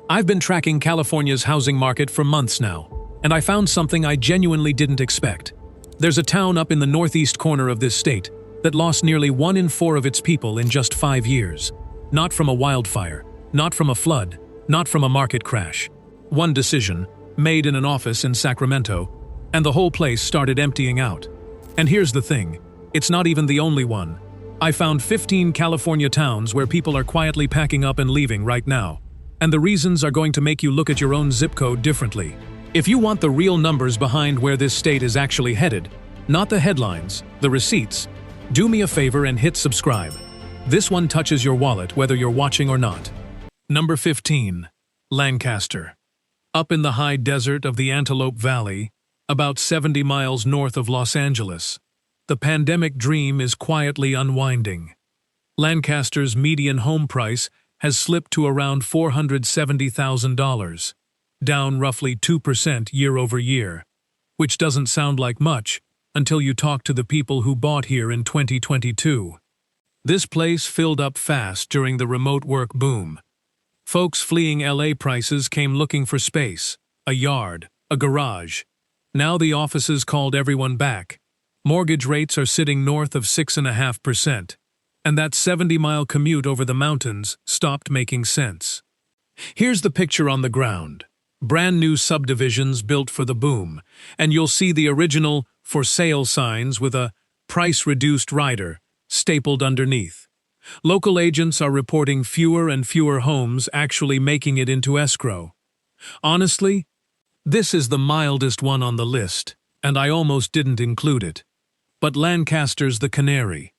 I've been tracking California's housing market for months now, and I found something I genuinely didn't expect. There's a town up in the northeast corner of this state that lost nearly 1 in 4 of its people in just 5 years. Not from a wildfire, not from a flood, not from a market crash. One decision, made in an office in Sacramento, and the whole place started emptying out. And here's the thing, it's not even the only one. I found 15 California towns where people are quietly packing up and leaving right now. And the reasons are going to make you look at your own zip code differently. If you want the real numbers behind where this state is actually headed, not the headlines, the receipts, do me a favor and hit subscribe. This one touches your wallet whether you're watching or not. Number 15. Lancaster. Up in the high desert of the Antelope Valley, about 70 miles north of Los Angeles, the pandemic dream is quietly unwinding. Lancaster's median home price has slipped to around $470,000, down roughly 2% year over year, which doesn't sound like much until you talk to the people who bought here in 2022. This place filled up fast during the remote work boom. Folks fleeing LA prices came looking for space, a yard, a garage. Now the offices called everyone back. Mortgage rates are sitting north of 6.5%. And that 70-mile commute over the mountains stopped making sense. Here's the picture on the ground. Brand new subdivisions built for the boom, and you'll see the original for sale signs with a price-reduced rider stapled underneath. Local agents are reporting fewer and fewer homes actually making it into escrow. Honestly, this is the mildest one on the list, and I almost didn't include it. But Lancaster's the canary.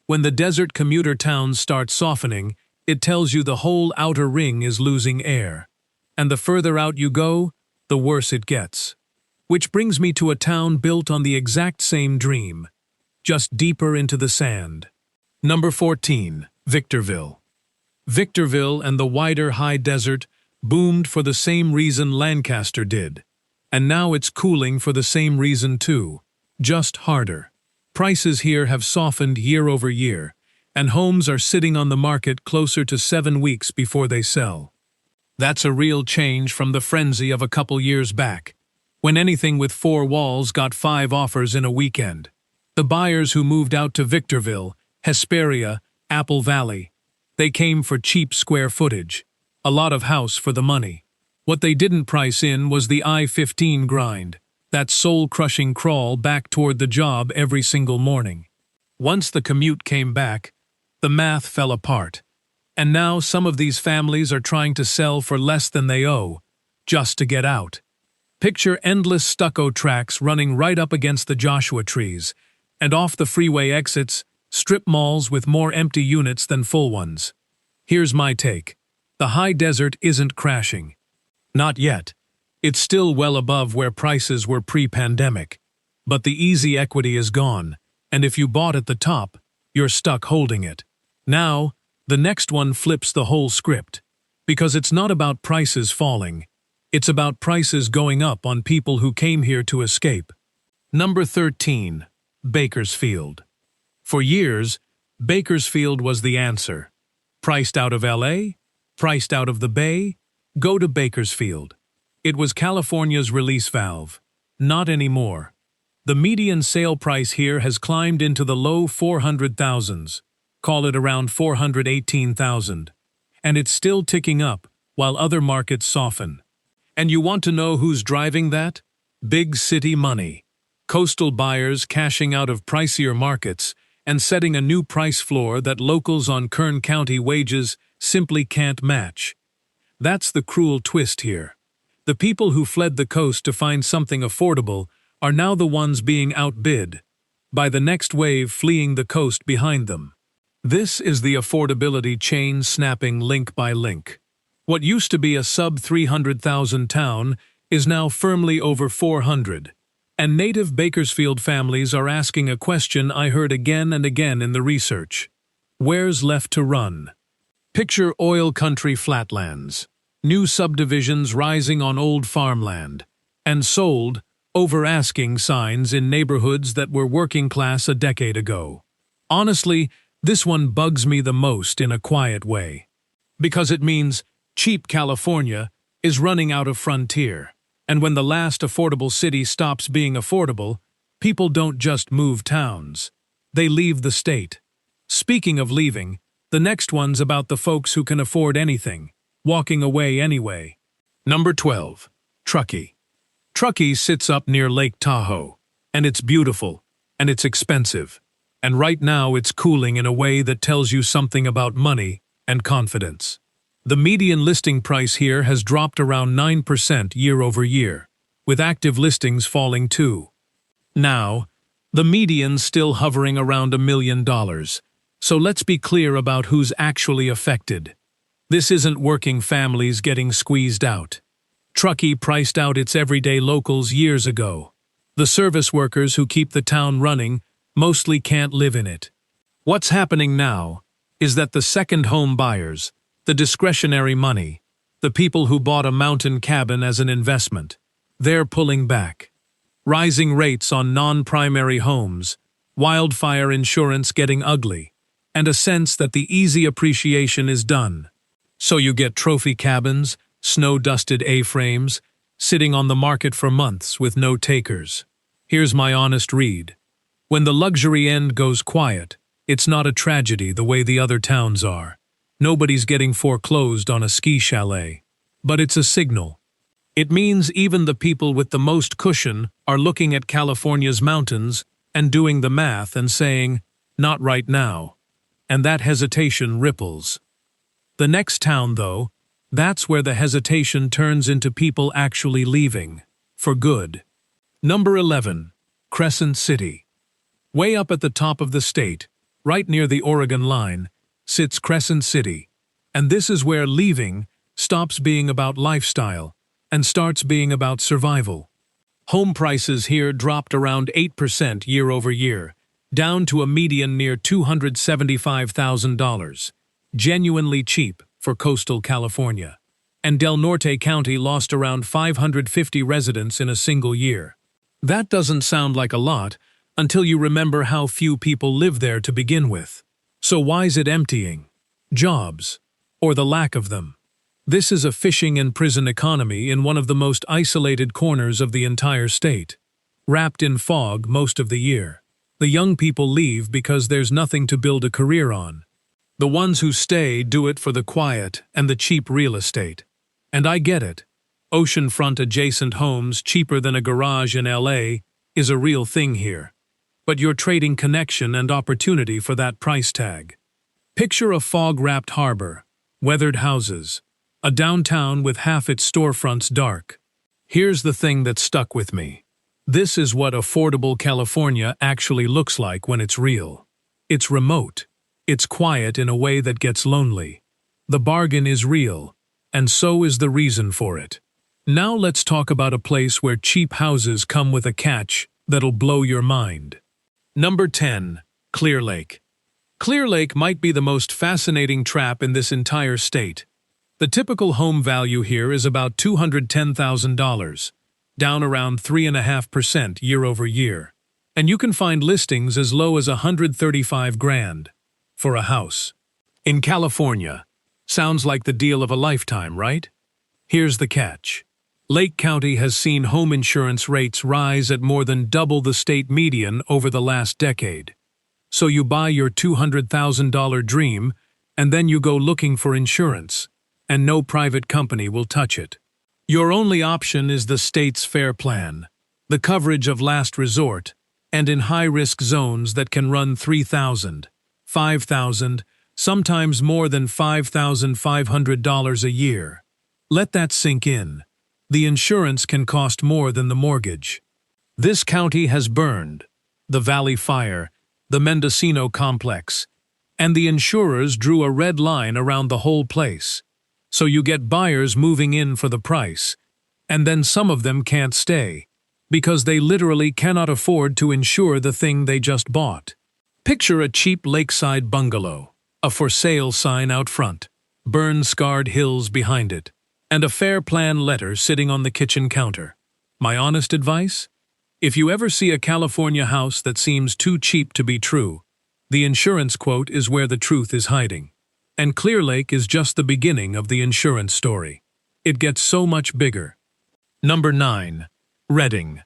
When the desert commuter towns start softening, it tells you the whole outer ring is losing air. And the further out you go, the worse it gets. Which brings me to a town built on the exact same dream, just deeper into the sand. Number 14. Victorville. Victorville and the wider high desert boomed for the same reason Lancaster did. And now it's cooling for the same reason too, just harder. Prices here have softened year over year, and homes are sitting on the market closer to 7 weeks before they sell. That's a real change from the frenzy of a couple years back, when anything with 4 walls got 5 offers in a weekend. The buyers who moved out to Victorville, Hesperia, Apple Valley, they came for cheap square footage, a lot of house for the money. What they didn't price in was the I-15 grind, that soul-crushing crawl back toward the job every single morning. Once the commute came back, the math fell apart. And now some of these families are trying to sell for less than they owe, just to get out. Picture endless stucco tracks running right up against the Joshua trees, and off the freeway exits, strip malls with more empty units than full ones. Here's my take. The high desert isn't crashing. Not yet. It's still well above where prices were pre-pandemic. But the easy equity is gone, and if you bought at the top, you're stuck holding it. Now, the next one flips the whole script. Because it's not about prices falling. It's about prices going up on people who came here to escape. Number 13. Bakersfield. For years, Bakersfield was the answer. Priced out of LA? Priced out of the Bay? Go to Bakersfield. It was California's release valve. Not anymore. The median sale price here has climbed into the low 400,000s, call it around 418,000, and it's still ticking up while other markets soften. And you want to know who's driving that? Big city money. Coastal buyers cashing out of pricier markets and setting a new price floor that locals on Kern County wages simply can't match. That's the cruel twist here. The people who fled the coast to find something affordable are now the ones being outbid by the next wave fleeing the coast behind them. This is the affordability chain snapping link by link. What used to be a sub-300,000 town is now firmly over 400, and native Bakersfield families are asking a question I heard again and again in the research. Where's left to run? Picture oil country flatlands. New subdivisions rising on old farmland, and sold, over-asking signs in neighborhoods that were working class a decade ago. Honestly, this one bugs me the most in a quiet way. Because it means Cheap California is running out of frontier. And when the last affordable city stops being affordable, people don't just move towns. They leave the state. Speaking of leaving, the next one's about the folks who can afford anything, walking away anyway. Number 12. Truckee. Truckee sits up near Lake Tahoe, and it's beautiful, and it's expensive. And right now it's cooling in a way that tells you something about money and confidence. The median listing price here has dropped around 9% year over year, with active listings falling too. Now, the median's still hovering around $1 million, so let's be clear about who's actually affected. This isn't working families getting squeezed out. Truckee priced out its everyday locals years ago. The service workers who keep the town running mostly can't live in it. What's happening now is that the second home buyers, the discretionary money, the people who bought a mountain cabin as an investment, they're pulling back. Rising rates on non-primary homes, wildfire insurance getting ugly, and a sense that the easy appreciation is done. So you get trophy cabins, snow-dusted A-frames, sitting on the market for months with no takers. Here's my honest read. When the luxury end goes quiet, it's not a tragedy the way the other towns are. Nobody's getting foreclosed on a ski chalet. But it's a signal. It means even the people with the most cushion are looking at California's mountains and doing the math and saying, not right now. And that hesitation ripples. The next town, though, that's where the hesitation turns into people actually leaving. For good. Number 11. Crescent City. Way up at the top of the state, right near the Oregon line, sits Crescent City. And this is where leaving stops being about lifestyle and starts being about survival. Home prices here dropped around 8% year over year, down to a median near $275,000. Genuinely cheap for coastal California. And Del Norte County lost around 550 residents in a single year. That doesn't sound like a lot until you remember how few people live there to begin with. So why's it emptying? Jobs, or the lack of them. This is a fishing and prison economy in one of the most isolated corners of the entire state. Wrapped in fog most of the year. The young people leave because there's nothing to build a career on. The ones who stay do it for the quiet and the cheap real estate. And I get it. Oceanfront adjacent homes cheaper than a garage in LA is a real thing here. But you're trading connection and opportunity for that price tag. Picture a fog-wrapped harbor, weathered houses, a downtown with half its storefronts dark. Here's the thing that stuck with me. This is what affordable California actually looks like when it's real. It's remote. It's quiet in a way that gets lonely. The bargain is real, and so is the reason for it. Now let's talk about a place where cheap houses come with a catch that'll blow your mind. Number 10. Clear Lake. Clear Lake might be the most fascinating trap in this entire state. The typical home value here is about $210,000, down around 3.5% year over year. And you can find listings as low as $135,000 for a house. In California. Sounds like the deal of a lifetime, right? Here's the catch. Lake County has seen home insurance rates rise at more than double the state median over the last decade. So you buy your $200,000 dream, and then you go looking for insurance, and no private company will touch it. Your only option is the state's FAIR plan, the coverage of last resort, and in high-risk zones that can run $3,000, $5,000, sometimes more than $5,500 a year. Let that sink in. The insurance can cost more than the mortgage. This county has burned the Valley Fire, the Mendocino Complex, and the insurers drew a red line around the whole place. So you get buyers moving in for the price, and then some of them can't stay, because they literally cannot afford to insure the thing they just bought. Picture a cheap lakeside bungalow, a for sale sign out front, burn-scarred hills behind it, and a FAIR plan letter sitting on the kitchen counter. My honest advice? If you ever see a California house that seems too cheap to be true, the insurance quote is where the truth is hiding. And Clear Lake is just the beginning of the insurance story. It gets so much bigger. Number 9. Redding.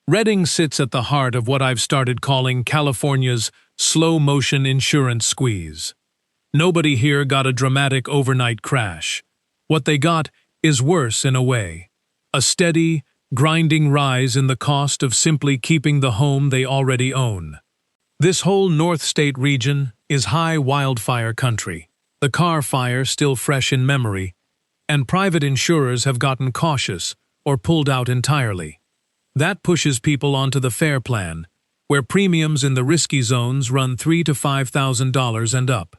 Redding sits at the heart of what I've started calling California's slow-motion insurance squeeze. Nobody here got a dramatic overnight crash. What they got is worse in a way. A steady, grinding rise in the cost of simply keeping the home they already own. This whole North State region is high wildfire country, the Carr fire still fresh in memory, and private insurers have gotten cautious or pulled out entirely. That pushes people onto the FAIR plan, where premiums in the risky zones run $3,000 to $5,000 and up.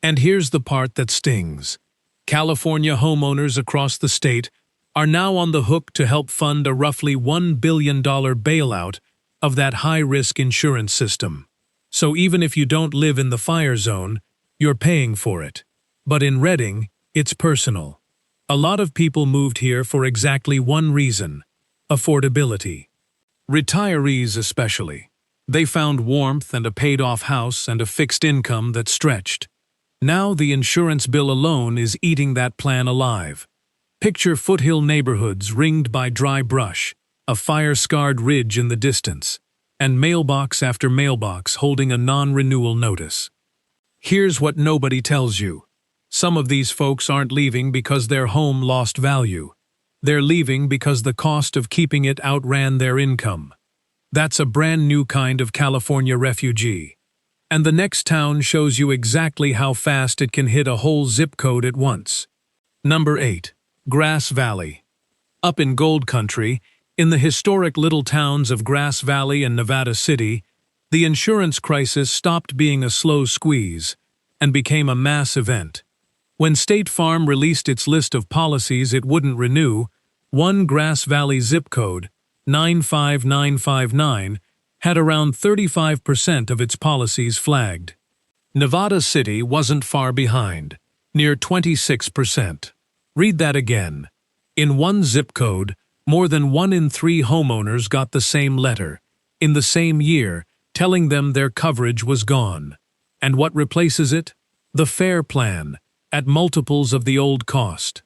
And here's the part that stings. California homeowners across the state are now on the hook to help fund a roughly $1 billion bailout of that high-risk insurance system. So even if you don't live in the fire zone, you're paying for it. But in Redding, it's personal. A lot of people moved here for exactly one reason: affordability. Retirees especially. They found warmth and a paid-off house and a fixed income that stretched. Now the insurance bill alone is eating that plan alive. Picture foothill neighborhoods ringed by dry brush, a fire-scarred ridge in the distance, and mailbox after mailbox holding a non-renewal notice. Here's what nobody tells you. Some of these folks aren't leaving because their home lost value. They're leaving because the cost of keeping it outran their income. That's a brand new kind of California refugee. And the next town shows you exactly how fast it can hit a whole zip code at once. Number 8. Grass Valley. Up in Gold Country, in the historic little towns of Grass Valley and Nevada City, the insurance crisis stopped being a slow squeeze and became a mass event. When State Farm released its list of policies it wouldn't renew, one Grass Valley zip code, 95959, had around 35% of its policies flagged. Nevada City wasn't far behind, near 26%. Read that again. In one zip code, more than 1 in 3 homeowners got the same letter, in the same year, telling them their coverage was gone. And what replaces it? The FAIR plan, at multiples of the old cost.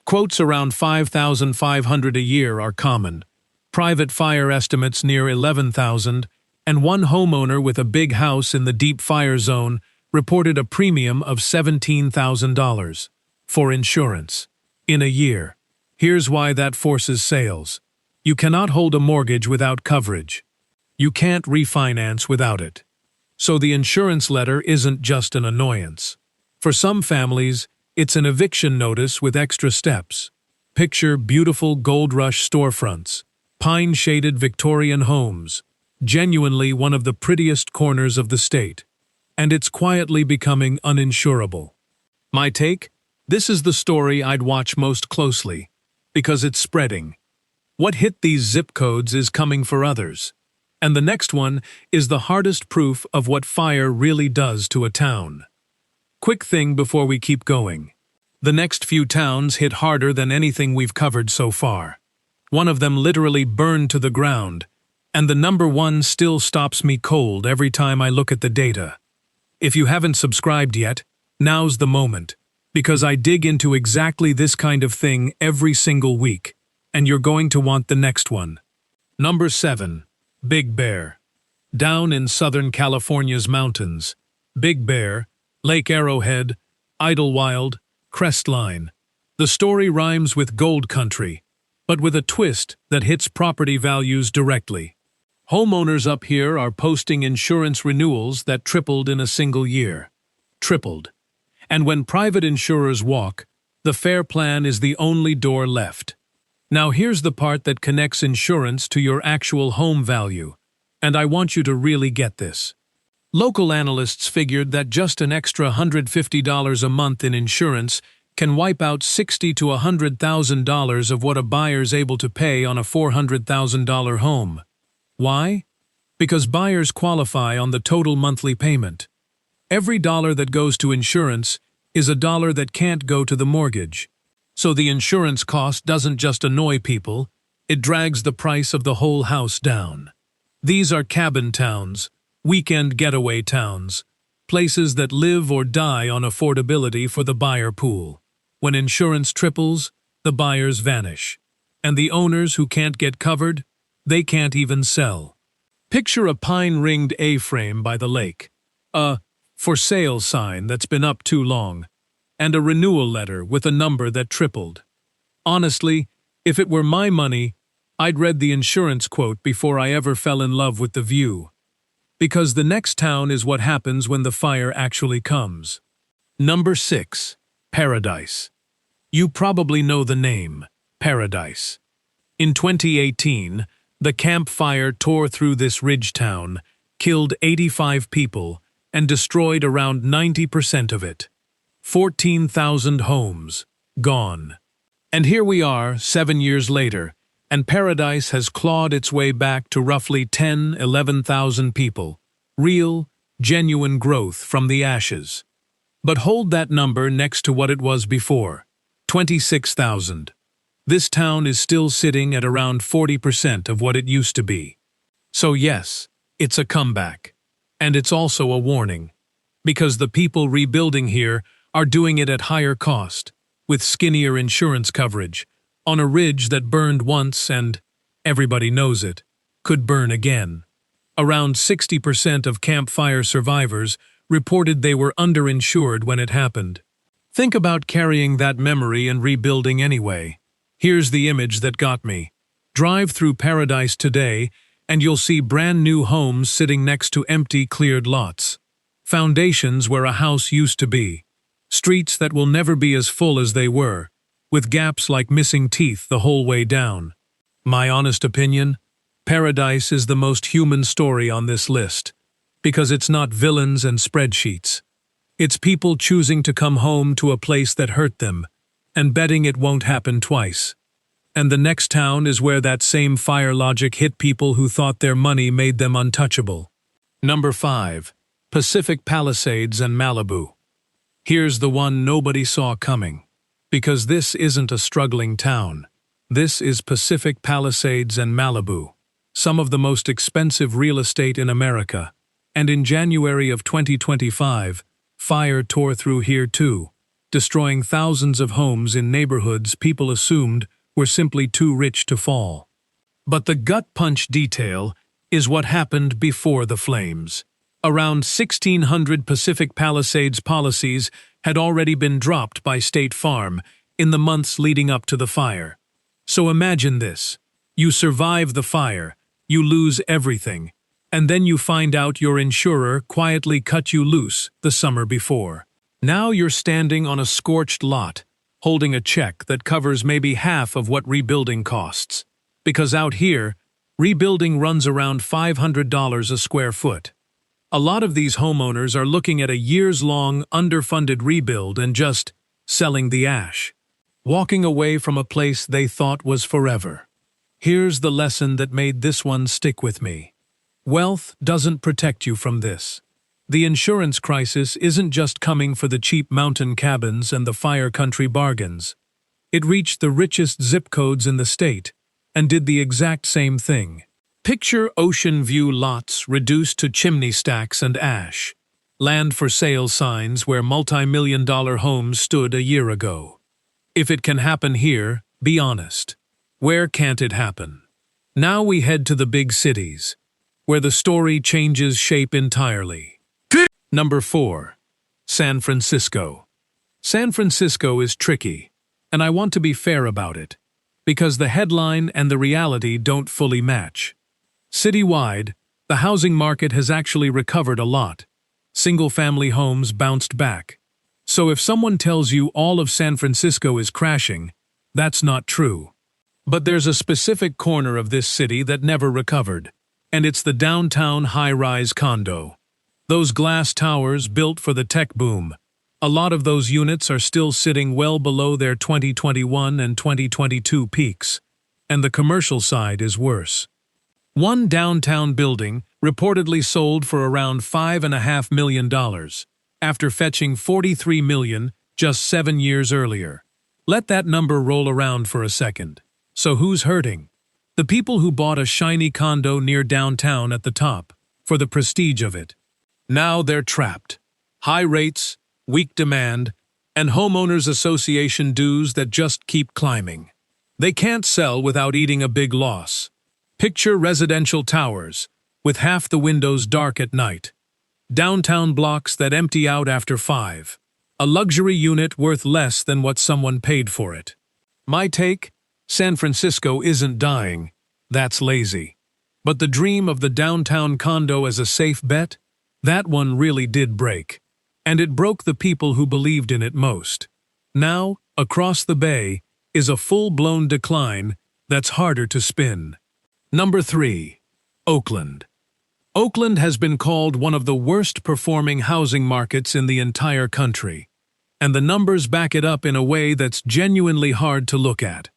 Quotes around $5,500 a year are common. Private fire estimates near $11,000, and one homeowner with a big house in the deep fire zone reported a premium of $17,000 for insurance in a year. Here's why that forces sales. You cannot hold a mortgage without coverage. You can't refinance without it. So the insurance letter isn't just an annoyance. For some families, it's an eviction notice with extra steps. Picture beautiful Gold Rush storefronts, pine-shaded Victorian homes, genuinely one of the prettiest corners of the state. And it's quietly becoming uninsurable. My take? This is the story I'd watch most closely, because it's spreading. What hit these zip codes is coming for others. And the next one is the hardest proof of what fire really does to a town. Quick thing before we keep going. The next few towns hit harder than anything we've covered so far. One of them literally burned to the ground, and the number one still stops me cold every time I look at the data. If you haven't subscribed yet, now's the moment, because I dig into exactly this kind of thing every single week, and you're going to want the next one. Number 7. Big Bear. Down in Southern California's mountains, Big Bear, Lake Arrowhead, Idlewild, Crestline. The story rhymes with Gold Country, but with a twist that hits property values directly. Homeowners up here are posting insurance renewals that tripled in a single year. Tripled. And when private insurers walk, the FAIR plan is the only door left. Now here's the part that connects insurance to your actual home value, and I want you to really get this. Local analysts figured that just an extra $150 a month in insurance can wipe out $60,000 to $100,000 of what a buyer's able to pay on a $400,000 home. Why? Because buyers qualify on the total monthly payment. Every dollar that goes to insurance is a dollar that can't go to the mortgage. So the insurance cost doesn't just annoy people, it drags the price of the whole house down. These are cabin towns, weekend getaway towns, places that live or die on affordability for the buyer pool. When insurance triples, the buyers vanish. And the owners who can't get covered, they can't even sell. Picture a pine-ringed A-frame by the lake, a "for sale" sign that's been up too long, and a renewal letter with a number that tripled. Honestly, if it were my money, I'd read the insurance quote before I ever fell in love with the view. Because the next town is what happens when the fire actually comes. Number 6. Paradise. You probably know the name, Paradise. In 2018, the Camp Fire tore through this ridge town, killed 85 people, and destroyed around 90% of it. 14,000 homes, gone. And here we are, 7 years later, and Paradise has clawed its way back to roughly 11,000 people. Real, genuine growth from the ashes. But hold that number next to what it was before, 26,000. This town is still sitting at around 40% of what it used to be. So yes, it's a comeback. And it's also a warning. Because the people rebuilding here are doing it at higher cost, with skinnier insurance coverage, on a ridge that burned once and, everybody knows it, could burn again. Around 60% of Camp Fire survivors reported they were underinsured when it happened. Think about carrying that memory and rebuilding anyway. Here's the image that got me. Drive through Paradise today, and you'll see brand new homes sitting next to empty, cleared lots. Foundations where a house used to be. Streets that will never be as full as they were, with gaps like missing teeth the whole way down. My honest opinion, Paradise is the most human story on this list, because it's not villains and spreadsheets. It's people choosing to come home to a place that hurt them, and betting it won't happen twice. And the next town is where that same fire logic hit people who thought their money made them untouchable. Number 5. Pacific Palisades and Malibu. Here's the one nobody saw coming. Because this isn't a struggling town. This is Pacific Palisades and Malibu, some of the most expensive real estate in America. And in January of 2025, fire tore through here too, destroying thousands of homes in neighborhoods people assumed were simply too rich to fall. But the gut punch detail is what happened before the flames. Around 1,600 Pacific Palisades policies had already been dropped by State Farm in the months leading up to the fire. So imagine this. You survive the fire, you lose everything, and then you find out your insurer quietly cut you loose the summer before. Now you're standing on a scorched lot, holding a check that covers maybe half of what rebuilding costs. Because out here, rebuilding runs around $500 a square foot. A lot of these homeowners are looking at a years-long, underfunded rebuild and just selling the ash. Walking away from a place they thought was forever. Here's the lesson that made this one stick with me. Wealth doesn't protect you from this. The insurance crisis isn't just coming for the cheap mountain cabins and the fire country bargains. It reached the richest zip codes in the state and did the exact same thing. Picture ocean view lots reduced to chimney stacks and ash. Land for sale signs where multi-million-dollar homes stood a year ago. If it can happen here, be honest. Where can't it happen? Now we head to the big cities, where the story changes shape entirely. Number 4. San Francisco. San Francisco is tricky, and I want to be fair about it, because the headline and the reality don't fully match. Citywide, the housing market has actually recovered a lot. Single-family homes bounced back. So if someone tells you all of San Francisco is crashing, that's not true. But there's a specific corner of this city that never recovered, and it's the downtown high-rise condo. Those glass towers built for the tech boom. A lot of those units are still sitting well below their 2021 and 2022 peaks, and the commercial side is worse. One downtown building reportedly sold for around $5.5 million, after fetching $43 million just 7 years earlier. Let that number roll around for a second. So who's hurting? The people who bought a shiny condo near downtown at the top, for the prestige of it. Now they're trapped. High rates, weak demand, and homeowners association dues that just keep climbing. They can't sell without eating a big loss. Picture residential towers, with half the windows dark at night. Downtown blocks that empty out after 5. A luxury unit worth less than what someone paid for it. My take? San Francisco isn't dying. That's lazy. But the dream of the downtown condo as a safe bet? That one really did break. And it broke the people who believed in it most. Now, across the bay, is a full-blown decline that's harder to spin. Number 3. Oakland. Oakland has been called one of the worst-performing housing markets in the entire country. And the numbers back it up in a way that's genuinely hard to look at.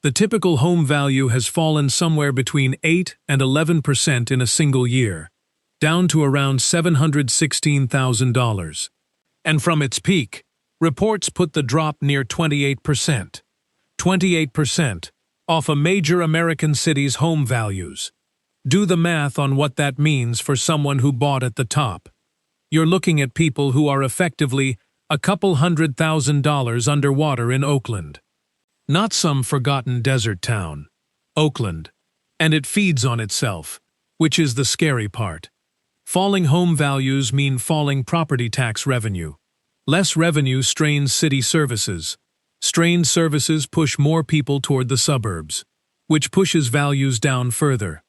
The typical home value has fallen somewhere between 8 and 11% in a single year, down to around $716,000. And from its peak, reports put the drop near 28%. 28% off a major American city's home values. Do the math on what that means for someone who bought at the top. You're looking at people who are effectively a couple $100,000 underwater in Oakland. Not some forgotten desert town. Oakland. And it feeds on itself, which is the scary part. Falling home values mean falling property tax revenue. Less revenue strains city services. Strained services push more people toward the suburbs, which pushes values down further.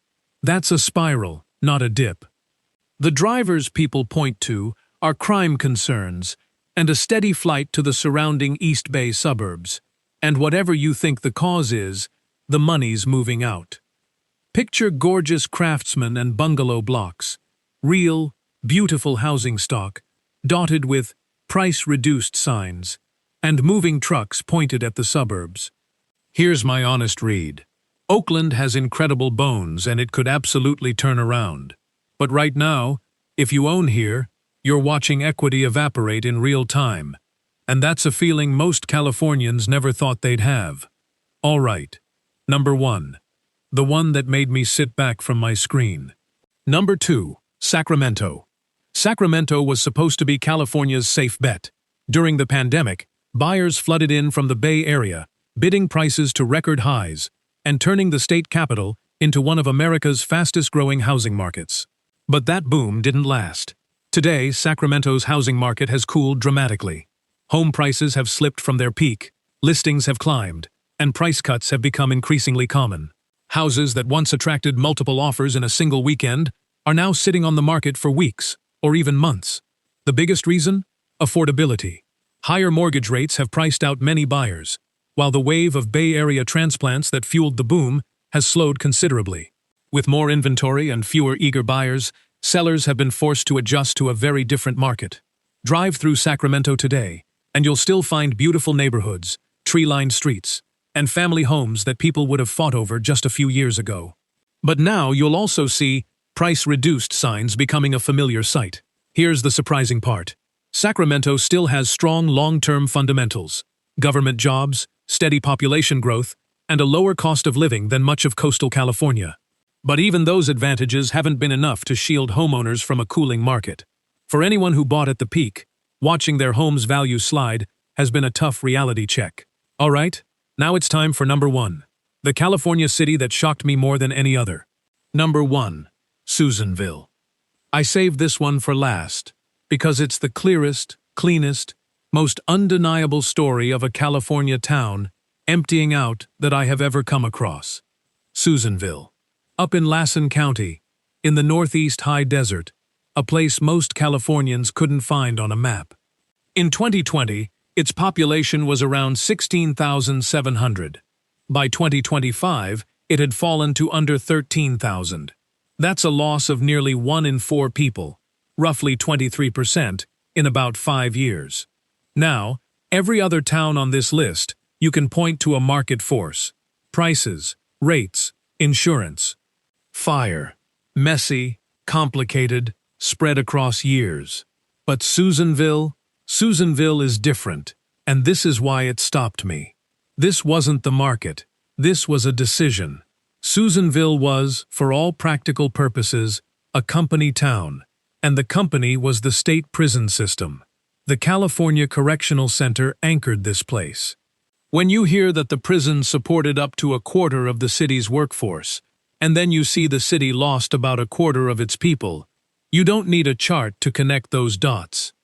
That's a spiral, not a dip. The drivers people point to are crime concerns and a steady flight to the surrounding East Bay suburbs. And whatever you think the cause is, the money's moving out. Picture gorgeous craftsman and bungalow blocks, real, beautiful housing stock, dotted with price-reduced signs, and moving trucks pointed at the suburbs. Here's my honest read. Oakland has incredible bones and it could absolutely turn around. But right now, if you own here, you're watching equity evaporate in real time. And that's a feeling most Californians never thought they'd have. All right. Number 1. The one that made me sit back from my screen. Number 2. Sacramento. Sacramento was supposed to be California's safe bet. During the pandemic, buyers flooded in from the Bay Area, bidding prices to record highs, and turning the state capital into one of America's fastest-growing housing markets. But that boom didn't last. Today, Sacramento's housing market has cooled dramatically. Home prices have slipped from their peak, listings have climbed, and price cuts have become increasingly common. Houses that once attracted multiple offers in a single weekend are now sitting on the market for weeks, or even months. The biggest reason? Affordability. Higher mortgage rates have priced out many buyers, while the wave of Bay Area transplants that fueled the boom has slowed considerably. With more inventory and fewer eager buyers, sellers have been forced to adjust to a very different market. Drive through Sacramento today, and you'll still find beautiful neighborhoods, tree-lined streets, and family homes that people would have fought over just a few years ago. But now you'll also see price-reduced signs becoming a familiar sight. Here's the surprising part. Sacramento still has strong long-term fundamentals, government jobs, steady population growth, and a lower cost of living than much of coastal California. But even those advantages haven't been enough to shield homeowners from a cooling market. For anyone who bought at the peak, watching their home's value slide has been a tough reality check. All right, now it's time for number 1. The California city that shocked me more than any other. Number 1. Susanville. I saved this one for last, because it's the clearest, cleanest, most undeniable story of a California town emptying out that I have ever come across. Susanville. Up in Lassen County, in the northeast high desert, a place most Californians couldn't find on a map. In 2020, its population was around 16,700. By 2025, it had fallen to under 13,000. That's a loss of nearly 1 in 4 people, roughly 23%, in about 5 years. Now, every other town on this list, you can point to a market force. Prices, rates, insurance. Fire. Messy, complicated, spread across years. But Susanville is different, and this is why it stopped me. This wasn't the market. This was a decision. Susanville was, for all practical purposes, a company town. And the company was the state prison system. The California Correctional Center anchored this place. When you hear that the prison supported up to a quarter of the city's workforce, and then you see the city lost about a quarter of its people, you don't need a chart to connect those dots.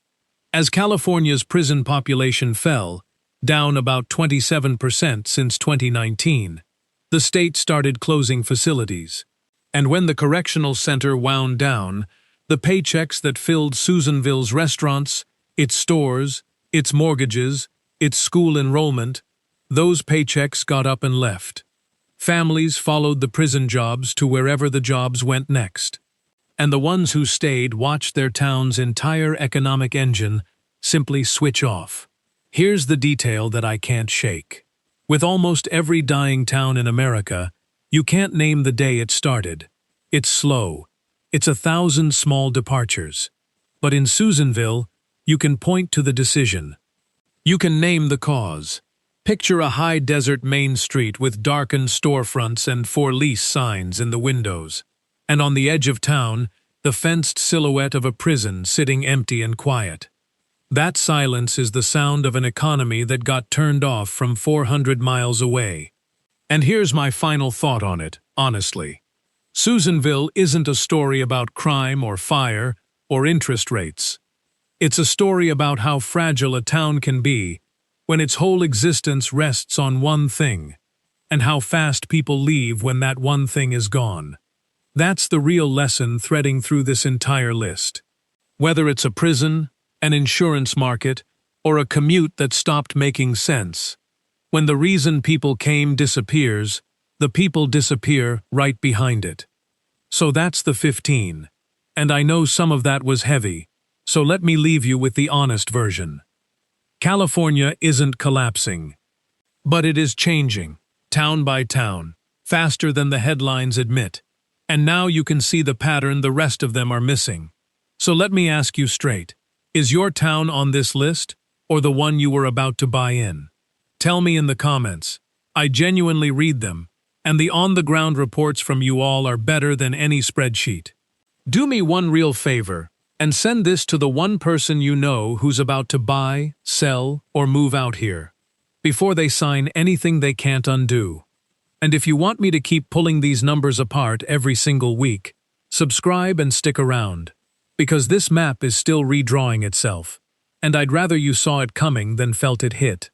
As California's prison population fell, down about 27% since 2019, the state started closing facilities. And when the correctional center wound down, the paychecks that filled Susanville's restaurants, its stores, its mortgages, its school enrollment, those paychecks got up and left. Families followed the prison jobs to wherever the jobs went next. And the ones who stayed watched their town's entire economic engine simply switch off. Here's the detail that I can't shake. With almost every dying town in America, you can't name the day it started. It's slow. It's 1,000 small departures. But in Susanville, you can point to the decision. You can name the cause. Picture a high desert main street with darkened storefronts and for lease signs in the windows. And on the edge of town, the fenced silhouette of a prison sitting empty and quiet. That silence is the sound of an economy that got turned off from 400 miles away. And here's my final thought on it, honestly. Susanville isn't a story about crime or fire or interest rates. It's a story about how fragile a town can be when its whole existence rests on one thing, and how fast people leave when that one thing is gone. That's the real lesson threading through this entire list. Whether it's a prison, an insurance market, or a commute that stopped making sense, when the reason people came disappears, the people disappear right behind it. So that's the 15. And I know some of that was heavy, so let me leave you with the honest version. California isn't collapsing, but it is changing, town by town, faster than the headlines admit. And now you can see the pattern the rest of them are missing. So let me ask you straight, is your town on this list, or the one you were about to buy in? Tell me in the comments. I genuinely read them, and the on-the-ground reports from you all are better than any spreadsheet. Do me one real favor, and send this to the one person you know who's about to buy, sell, or move out here, before they sign anything they can't undo. And if you want me to keep pulling these numbers apart every single week, subscribe and stick around, because this map is still redrawing itself, and I'd rather you saw it coming than felt it hit.